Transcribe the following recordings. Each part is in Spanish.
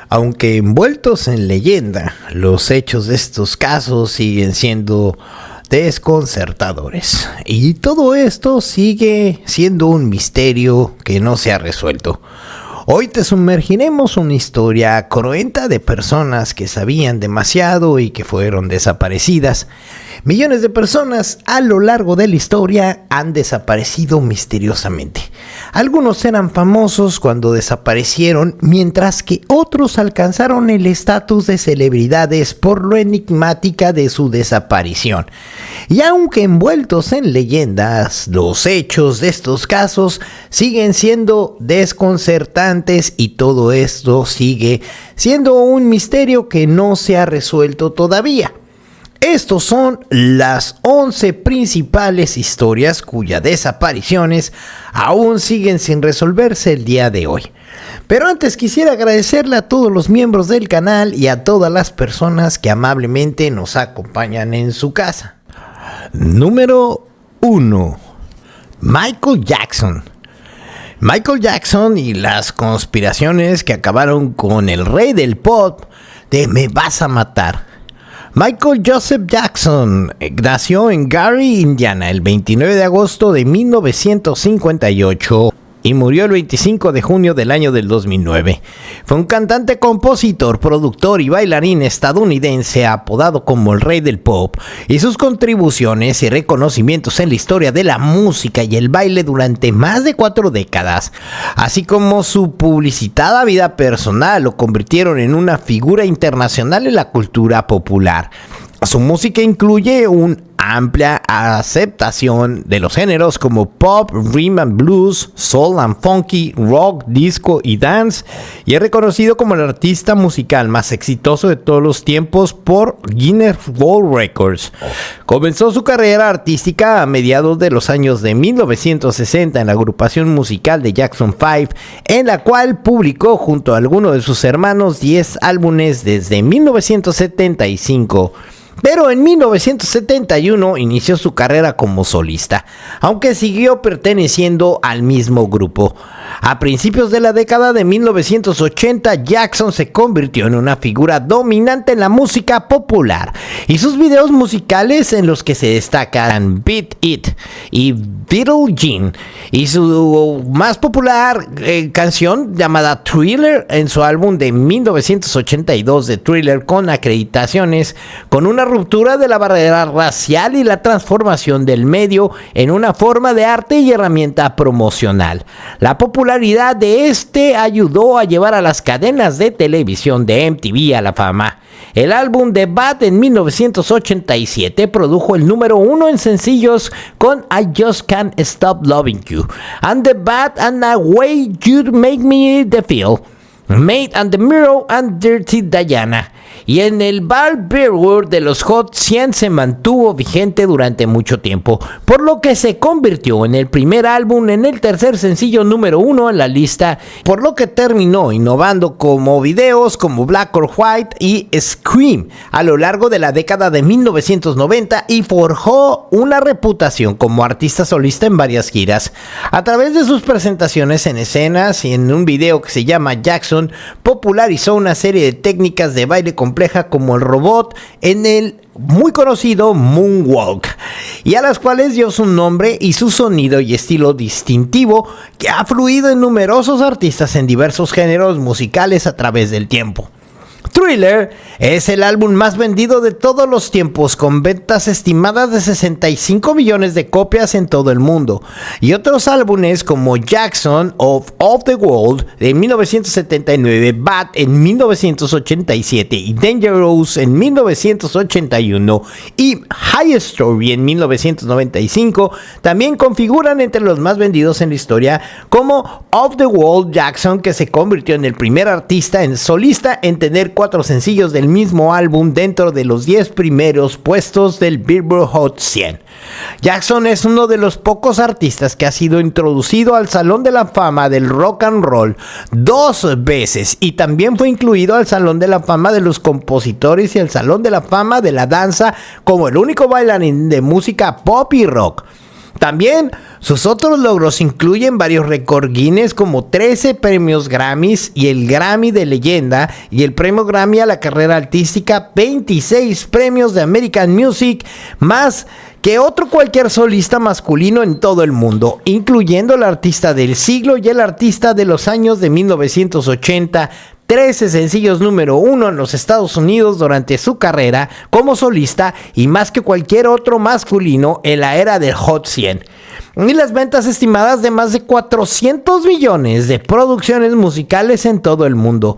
Aunque envueltos en leyenda, los hechos de estos casos siguen siendo desconcertadores. Y todo esto sigue siendo un misterio que no se ha resuelto. Hoy te sumergiremos una historia cruenta de personas que sabían demasiado y que fueron desaparecidas. Millones de personas a lo largo de la historia han desaparecido misteriosamente. Algunos eran famosos cuando desaparecieron, mientras que otros alcanzaron el estatus de celebridades por lo enigmática de su desaparición. Y aunque envueltos en leyendas, los hechos de estos casos siguen siendo desconcertantes y todo esto sigue siendo un misterio que no se ha resuelto todavía. Estos son las 11 principales historias cuyas desapariciones aún siguen sin resolverse el día de hoy. Pero antes quisiera agradecerle a todos los miembros del canal y a todas las personas que amablemente nos acompañan en su casa. Número 1. Michael Jackson. Michael Jackson y las conspiraciones que acabaron con el rey del pop de Me Vas a Matar. Michael Joseph Jackson nació en Gary, Indiana, el 29 de agosto de 1958 y murió el 25 de junio del año del 2009. Fue un cantante, compositor, productor y bailarín estadounidense apodado como el Rey del Pop, y sus contribuciones y reconocimientos en la historia de la música y el baile durante más de 4 décadas, así como su publicitada vida personal, lo convirtieron en una figura internacional en la cultura popular. Su música incluye una amplia aceptación de los géneros como pop, rhythm and blues, soul and funky, rock, disco y dance, y es reconocido como el artista musical más exitoso de todos los tiempos por Guinness World Records. Comenzó su carrera artística a mediados de los años de 1960 en la agrupación musical de Jackson 5, en la cual publicó junto a algunos de sus hermanos 10 álbumes desde 1975. Pero en 1971 inició su carrera como solista, aunque siguió perteneciendo al mismo grupo. A principios de la década de 1980, Jackson se convirtió en una figura dominante en la música popular, y sus videos musicales, en los que se destacan Beat It y Billie Jean, y su más popular canción llamada Thriller, en su álbum de 1982 de Thriller, con acreditaciones, con una ruptura de la barrera racial y la transformación del medio en una forma de arte y herramienta promocional. La popularidad de este ayudó a llevar a las cadenas de televisión de MTV a la fama. El álbum The Bad en 1987 produjo el número 1 en sencillos con I Just Can't Stop Loving You, and The Bad and the Way You Make Me Feel, Made and the Mirror and Dirty Diana. Y en el Billboard de los Hot 100 se mantuvo vigente durante mucho tiempo, por lo que se convirtió en el primer álbum en el tercer sencillo número 1 en la lista, por lo que terminó innovando como videos como Black or White y Scream a lo largo de la década de 1990, y forjó una reputación como artista solista en varias giras. A través de sus presentaciones en escenas y en un video que se llama Jackson, popularizó una serie de técnicas de baile compleja como el robot en el muy conocido Moonwalk, y a las cuales dio su nombre y su sonido y estilo distintivo que ha fluido en numerosos artistas en diversos géneros musicales a través del tiempo. Thriller es el álbum más vendido de todos los tiempos, con ventas estimadas de 65 millones de copias en todo el mundo, y otros álbumes como Jackson of the World de 1979, Bad en 1987 y Dangerous en 1981 y High Story en 1995 también configuran entre los más vendidos en la historia, como Of the World Jackson, que se convirtió en el primer artista en solista en tener 4 sencillos del mismo álbum dentro de los 10 primeros puestos del Billboard Hot 100. Jackson es uno de los pocos artistas que ha sido introducido al Salón de la Fama del Rock and Roll 2 veces, y también fue incluido al Salón de la Fama de los Compositores y al Salón de la Fama de la Danza como el único bailarín de música pop y rock. También Sus otros logros incluyen varios récords Guinness como 13 premios Grammys y el Grammy de Leyenda y el premio Grammy a la carrera artística, 26 premios de American Music, más que otro cualquier solista masculino en todo el mundo, incluyendo el artista del siglo y el artista de los años de 1980, 13 sencillos número 1 en los Estados Unidos durante su carrera como solista y más que cualquier otro masculino en la era del Hot 100. Y las ventas estimadas de más de 400 millones de producciones musicales en todo el mundo.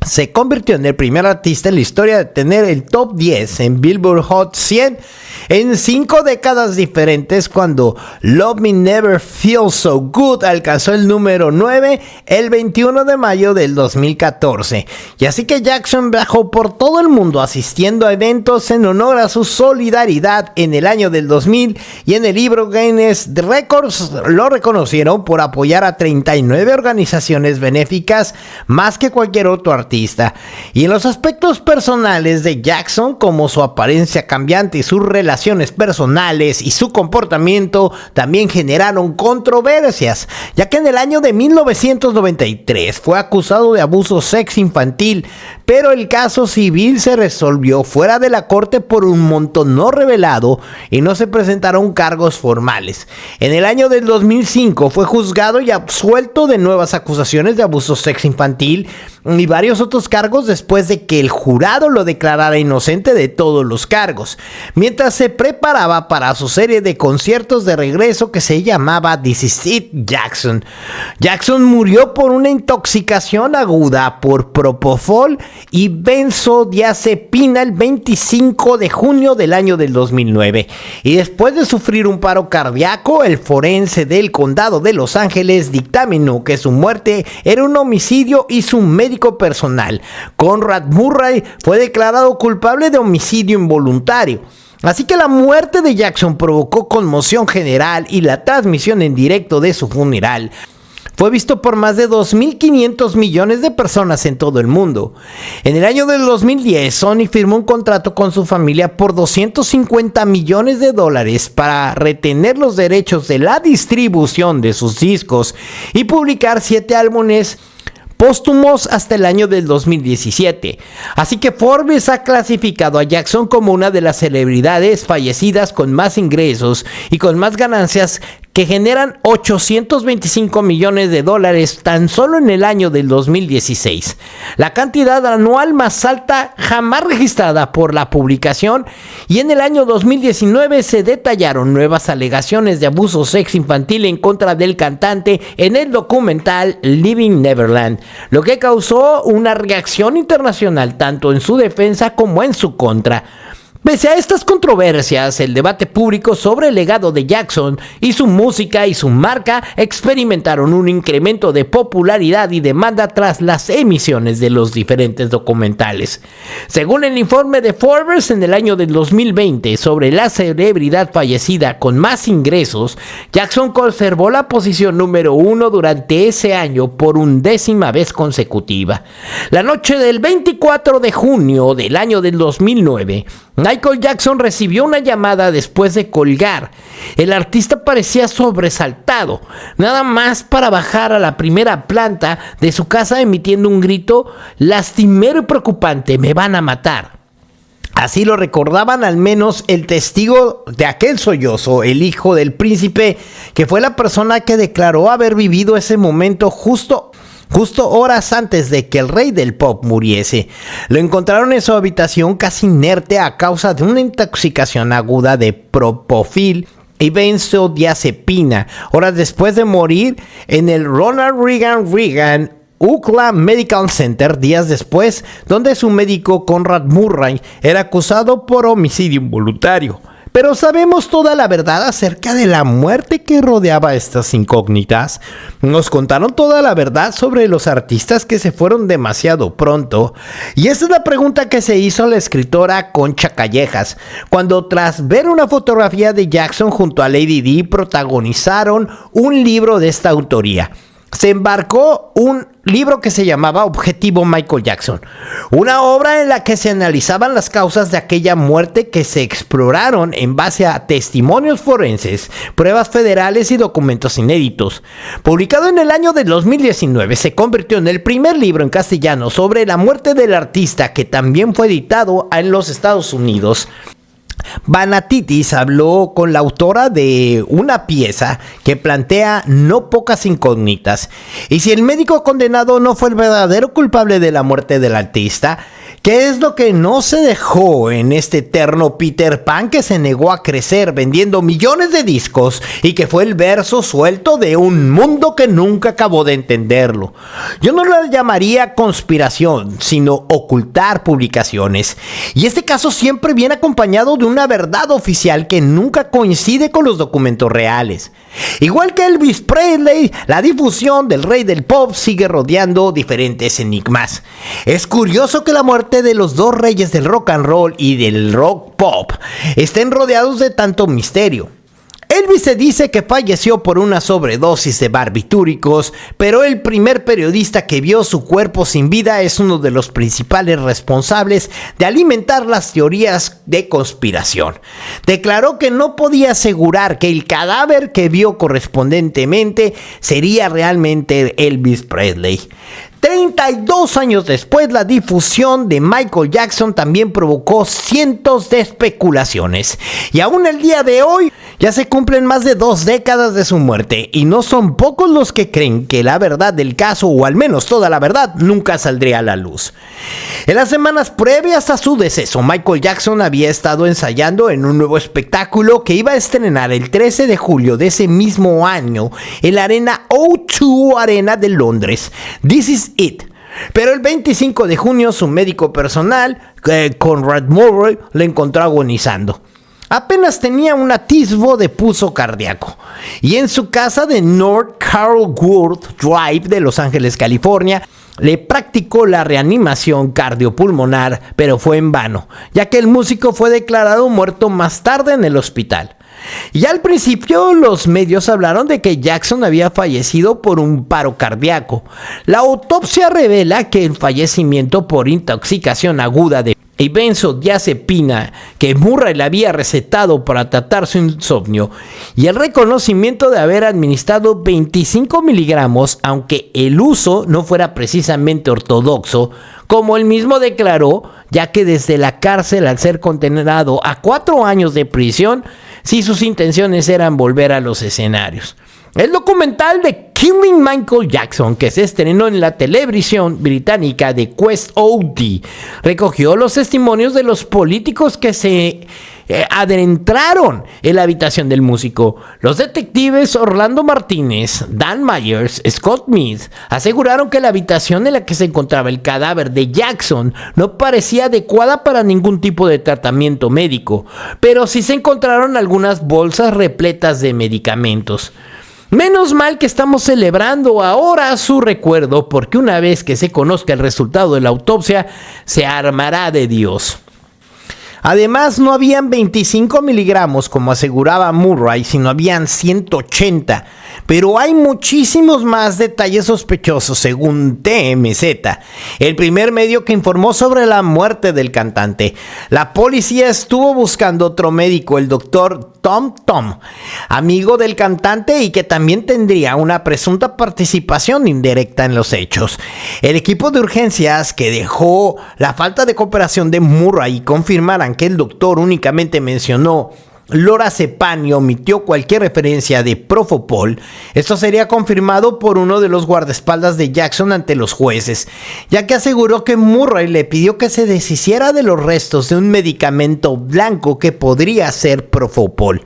Se convirtió en el primer artista en la historia de tener el top 10 en Billboard Hot 100 en 5 décadas diferentes, cuando Love Me Never Feels So Good alcanzó el número 9 el 21 de mayo del 2014. Y así que Jackson viajó por todo el mundo asistiendo a eventos en honor a su solidaridad en el año del 2000, y en el libro Guinness Records lo reconocieron por apoyar a 39 organizaciones benéficas, más que cualquier otro artista. Y en los aspectos personales de Jackson, como su apariencia cambiante y sus relaciones personales y su comportamiento, también generaron controversias, ya que en el año de 1993 fue acusado de abuso sexual infantil, pero el caso civil se resolvió fuera de la corte por un monto no revelado y no se presentaron cargos formales. En el año del 2005 fue juzgado y absuelto de nuevas acusaciones de abuso sexual infantil y varios otros cargos después de que el jurado lo declarara inocente de todos los cargos, mientras se preparaba para su serie de conciertos de regreso que se llamaba This Is It Jackson. Jackson murió por una intoxicación aguda por propofol y benzodiazepina el 25 de junio del año del 2009, y después de sufrir un paro cardíaco, el forense del condado de Los Ángeles dictaminó que su muerte era un homicidio y su médico personal, Conrad Murray, fue declarado culpable de homicidio involuntario. Así que la muerte de Jackson provocó conmoción general y la transmisión en directo de su funeral fue visto por más de 2.500 millones de personas en todo el mundo. En el año del 2010, Sony firmó un contrato con su familia por $250 millones para retener los derechos de la distribución de sus discos y publicar 7 álbumes póstumos hasta el año del 2017. Así que Forbes ha clasificado a Jackson como una de las celebridades fallecidas con más ingresos y con más ganancias, que generan $825 millones tan solo en el año del 2016, la cantidad anual más alta jamás registrada por la publicación. Y en el año 2019 se detallaron nuevas alegaciones de abuso sexual infantil en contra del cantante en el documental Living Neverland, lo que causó una reacción internacional tanto en su defensa como en su contra. Pese a estas controversias, el debate público sobre el legado de Jackson y su música y su marca experimentaron un incremento de popularidad y demanda tras las emisiones de los diferentes documentales. Según el informe de Forbes en el año del 2020 sobre la celebridad fallecida con más ingresos, Jackson conservó la posición número 1 durante ese año por 10ª vez consecutiva. La noche del 24 de junio del año del 2009, Michael Jackson recibió una llamada después de colgar. El artista parecía sobresaltado, nada más para bajar a la primera planta de su casa emitiendo un grito lastimero y preocupante: "Me van a matar". Así lo recordaban al menos el testigo de aquel sollozo, el hijo del príncipe, que fue la persona que declaró haber vivido ese momento justo horas antes de que el rey del pop muriese. Lo encontraron en su habitación casi inerte a causa de una intoxicación aguda de propofol y benzodiazepina, horas después de morir en el Ronald Reagan UCLA Medical Center días después, donde su médico Conrad Murray era acusado por homicidio involuntario. Pero ¿sabemos toda la verdad acerca de la muerte que rodeaba estas incógnitas? Nos contaron toda la verdad sobre los artistas que se fueron demasiado pronto. Y esa es la pregunta que se hizo la escritora Concha Callejas, cuando tras ver una fotografía de Jackson junto a Lady Di protagonizaron un libro de esta autoría. Se embarcó un libro que se llamaba Objetivo Michael Jackson, una obra en la que se analizaban las causas de aquella muerte que se exploraron en base a testimonios forenses, pruebas federales y documentos inéditos. Publicado en el año de 2019, se convirtió en el primer libro en castellano sobre la muerte del artista, que también fue editado en los Estados Unidos. Banatitis habló con la autora de una pieza que plantea no pocas incógnitas. Y si el médico condenado no fue el verdadero culpable de la muerte del artista, ¿qué es lo que no se dejó en este eterno Peter Pan que se negó a crecer vendiendo millones de discos y que fue el verso suelto de un mundo que nunca acabó de entenderlo? Yo no lo llamaría conspiración, sino ocultar publicaciones. Y este caso siempre viene acompañado de una verdad oficial que nunca coincide con los documentos reales. Igual que Elvis Presley, la difusión del rey del pop sigue rodeando diferentes enigmas. Es curioso que la muerte de los dos reyes del rock and roll y del rock pop estén rodeados de tanto misterio. Elvis se dice que falleció por una sobredosis de barbitúricos, pero el primer periodista que vio su cuerpo sin vida es uno de los principales responsables de alimentar las teorías de conspiración. Declaró que no podía asegurar que el cadáver que vio correspondentemente sería realmente Elvis Presley. 32 años después, la difusión de Michael Jackson también provocó cientos de especulaciones. Y aún el día de hoy, ya se cumplen más de 2 décadas de su muerte, y no son pocos los que creen que la verdad del caso, o al menos toda la verdad, nunca saldría a la luz. En las semanas previas a su deceso, Michael Jackson había estado ensayando en un nuevo espectáculo que iba a estrenar el 13 de julio de ese mismo año en la arena O2 Arena de Londres. This is it. Pero el 25 de junio su médico personal, Conrad Murray, le encontró agonizando. Apenas tenía un atisbo de pulso cardíaco. Y en su casa de North Carlsworth Drive de Los Ángeles, California, le practicó la reanimación cardiopulmonar, pero fue en vano, ya que el músico fue declarado muerto más tarde en el hospital. Y al principio los medios hablaron de que Jackson había fallecido por un paro cardíaco. La autopsia revela que el fallecimiento por intoxicación aguda de benzodiazepina que Murray le había recetado para tratar su insomnio, y el reconocimiento de haber administrado 25 miligramos, aunque el uso no fuera precisamente ortodoxo, como él mismo declaró, ya que desde la cárcel, al ser condenado a 4 años de prisión, sí sus intenciones eran volver a los escenarios. El documental de Killing Michael Jackson, que se estrenó en la televisión británica de Quest OD, recogió los testimonios de los políticos que se adentraron en la habitación del músico. Los detectives Orlando Martínez, Dan Myers, Scott Mead aseguraron que la habitación en la que se encontraba el cadáver de Jackson no parecía adecuada para ningún tipo de tratamiento médico, pero sí se encontraron algunas bolsas repletas de medicamentos. Menos mal que estamos celebrando ahora su recuerdo, porque una vez que se conozca el resultado de la autopsia, se armará de Dios. Además, no habían 25 miligramos como aseguraba Murray, sino habían 180. Pero hay muchísimos más detalles sospechosos según TMZ, el primer medio que informó sobre la muerte del cantante. La policía estuvo buscando otro médico, el doctor Tom, amigo del cantante y que también tendría una presunta participación indirecta en los hechos. El equipo de urgencias que dejó la falta de cooperación de Murray y confirmaran que el doctor únicamente mencionó lorazepam y omitió cualquier referencia de Propofol. Esto sería confirmado por uno de los guardaespaldas de Jackson ante los jueces, ya que aseguró que Murray le pidió que se deshiciera de los restos de un medicamento blanco que podría ser Propofol.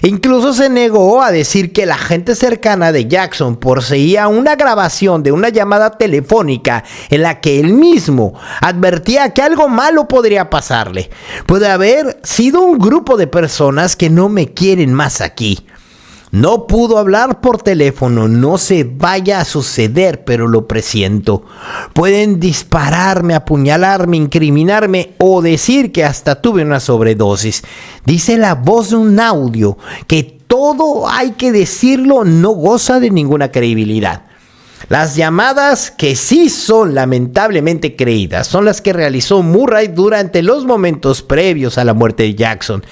Incluso se negó a decir que la gente cercana de Jackson poseía una grabación de una llamada telefónica en la que él mismo advertía que algo malo podría pasarle. Puede haber sido un grupo de personas que no me quieren más aquí. No pudo hablar por teléfono, no se vaya a suceder, pero lo presiento. Pueden dispararme, apuñalarme, incriminarme o decir que hasta tuve una sobredosis. Dice la voz de un audio que todo hay que decirlo, no goza de ninguna credibilidad. Las llamadas que sí son lamentablemente creídas son las que realizó Murray durante los momentos previos a la muerte de Jackson.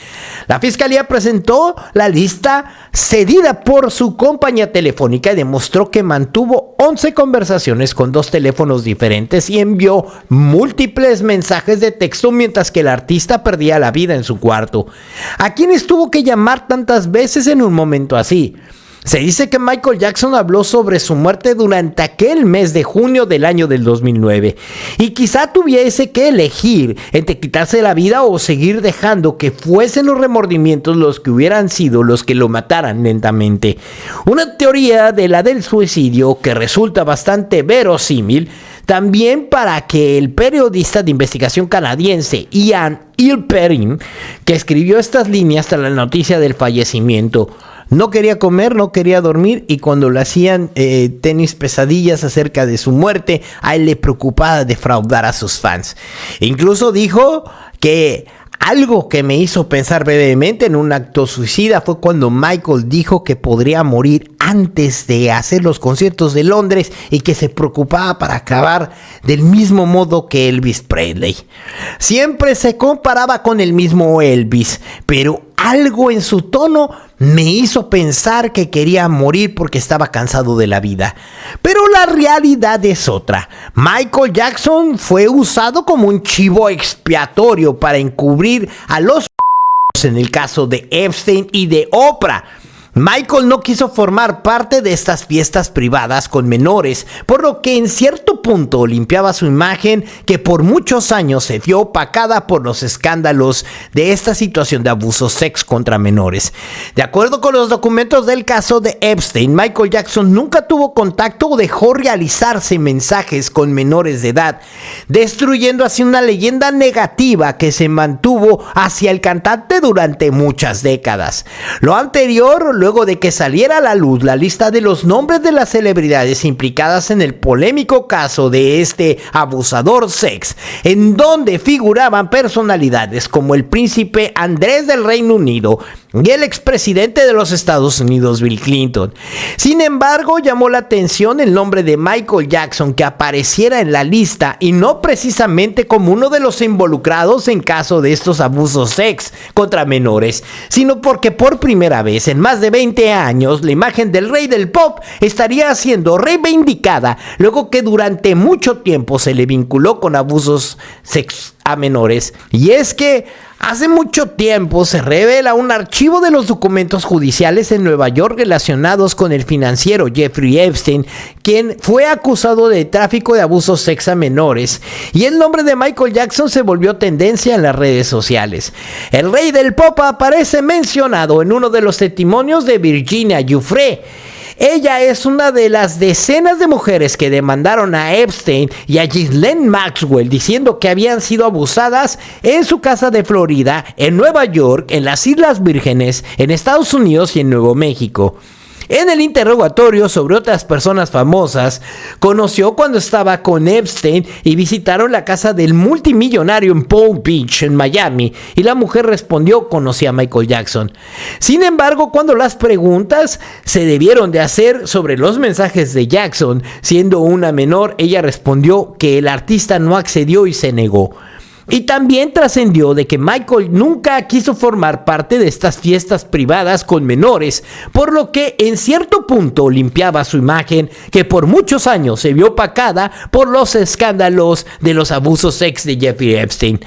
La fiscalía presentó la lista cedida por su compañía telefónica y demostró que mantuvo 11 conversaciones con 2 teléfonos diferentes y envió múltiples mensajes de texto mientras que el artista perdía la vida en su cuarto. ¿A quiénes tuvo que llamar tantas veces en un momento así? Se dice que Michael Jackson habló sobre su muerte durante aquel mes de junio del año del 2009 y quizá tuviese que elegir entre quitarse la vida o seguir dejando que fuesen los remordimientos los que hubieran sido los que lo mataran lentamente. Una teoría de la del suicidio que resulta bastante verosímil también para que el periodista de investigación canadiense Ian Halperin, que escribió estas líneas tras la noticia del fallecimiento, no quería comer, no quería dormir y cuando le hacían tenis pesadillas acerca de su muerte, a él le preocupaba defraudar a sus fans. Incluso dijo que algo que me hizo pensar brevemente en un acto suicida fue cuando Michael dijo que podría morir antes de hacer los conciertos de Londres y que se preocupaba para acabar del mismo modo que Elvis Presley. Siempre se comparaba con el mismo Elvis, pero algo en su tono me hizo pensar que quería morir porque estaba cansado de la vida. Pero la realidad es otra. Michael Jackson fue usado como un chivo expiatorio para encubrir a los en el caso de Epstein y de Oprah. Michael no quiso formar parte de estas fiestas privadas con menores, por lo que en cierto punto limpiaba su imagen que por muchos años se vio opacada por los escándalos de esta situación de abuso sexual contra menores. De acuerdo con los documentos del caso de Epstein, Michael Jackson nunca tuvo contacto o dejó realizarse mensajes con menores de edad, destruyendo así una leyenda negativa que se mantuvo hacia el cantante durante muchas décadas. Lo anterior, luego de que saliera a la luz la lista de los nombres de las celebridades implicadas en el polémico caso de este abusador sex, en donde figuraban personalidades como el príncipe Andrés del Reino Unido y el expresidente de los Estados Unidos, Bill Clinton. Sin embargo, llamó la atención el nombre de Michael Jackson que apareciera en la lista y no precisamente como uno de los involucrados en caso de estos abusos sex contra menores, sino porque por primera vez en más de 20 años la imagen del rey del pop estaría siendo reivindicada luego que durante mucho tiempo se le vinculó con abusos sexuales a menores. Y es que hace mucho tiempo se revela un archivo de los documentos judiciales en Nueva York relacionados con el financiero Jeffrey Epstein, quien fue acusado de tráfico de abusos sexuales a menores, y el nombre de Michael Jackson se volvió tendencia en las redes sociales. El rey del pop aparece mencionado en uno de los testimonios de Virginia Giuffre. Ella es una de las decenas de mujeres que demandaron a Epstein y a Ghislaine Maxwell diciendo que habían sido abusadas en su casa de Florida, en Nueva York, en las Islas Vírgenes, en Estados Unidos y en Nuevo México. En el interrogatorio sobre otras personas famosas, conoció cuando estaba con Epstein y visitaron la casa del multimillonario en Palm Beach, en Miami, y la mujer respondió conocía a Michael Jackson. Sin embargo, cuando las preguntas se debieron de hacer sobre los mensajes de Jackson, siendo una menor, ella respondió que el artista no accedió y se negó. Y también trascendió de que Michael nunca quiso formar parte de estas fiestas privadas con menores, por lo que en cierto punto limpiaba su imagen que por muchos años se vio opacada por los escándalos de los abusos sex de Jeffrey Epstein.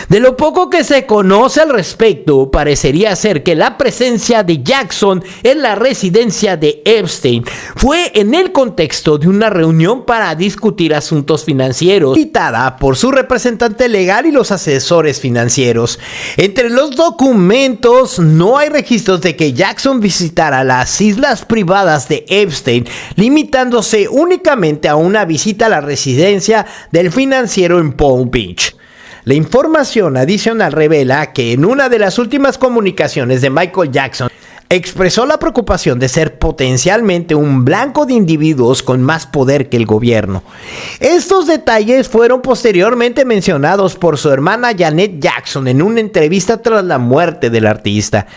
De lo poco que se conoce al respecto, parecería ser que la presencia de Jackson en la residencia de Epstein fue en el contexto de una reunión para discutir asuntos financieros, citada por su representante legal y los asesores financieros. Entre los documentos no hay registros de que Jackson visitara las islas privadas de Epstein, limitándose únicamente a una visita a la residencia del financiero en Palm Beach. La información adicional revela que en una de las últimas comunicaciones de Michael Jackson, expresó la preocupación de ser potencialmente un blanco de individuos con más poder que el gobierno. Estos detalles fueron posteriormente mencionados por su hermana Janet Jackson en una entrevista tras la muerte del artista.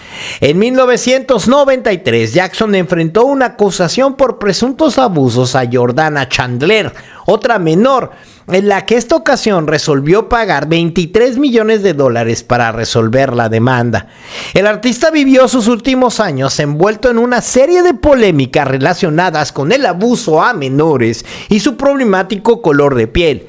En 1993, Jackson enfrentó una acusación por presuntos abusos a Jordana Chandler, otra menor, en la que esta ocasión resolvió pagar $23 millones para resolver la demanda. El artista vivió sus últimos años envuelto en una serie de polémicas relacionadas con el abuso a menores y su problemático color de piel.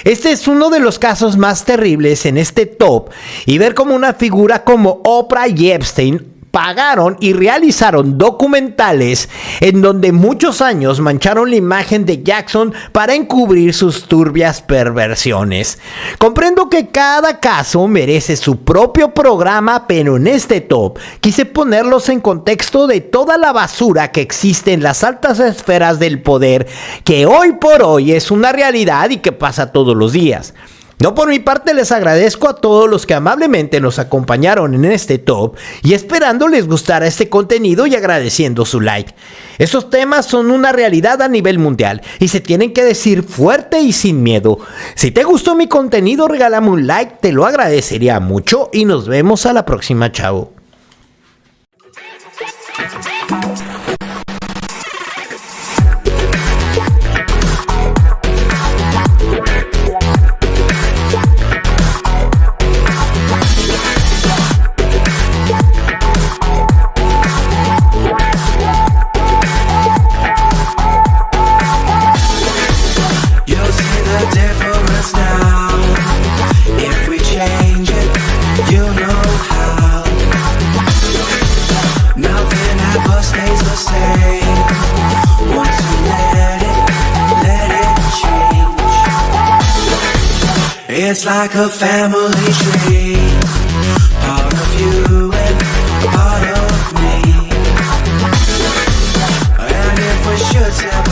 Este es uno de los casos más terribles en este top, y ver cómo una figura como Oprah y Epstein pagaron y realizaron documentales en donde muchos años mancharon la imagen de Jackson para encubrir sus turbias perversiones. Comprendo que cada caso merece su propio programa, pero en este top quise ponerlos en contexto de toda la basura que existe en las altas esferas del poder, que hoy por hoy es una realidad y que pasa todos los días. Yo por mi parte les agradezco a todos los que amablemente nos acompañaron en este top, y esperando les gustara este contenido y agradeciendo su like. Estos temas son una realidad a nivel mundial y se tienen que decir fuerte y sin miedo. Si te gustó mi contenido, regálame un like, te lo agradecería mucho y nos vemos a la próxima, chao. It's like a family tree, part of you and part of me. And if we should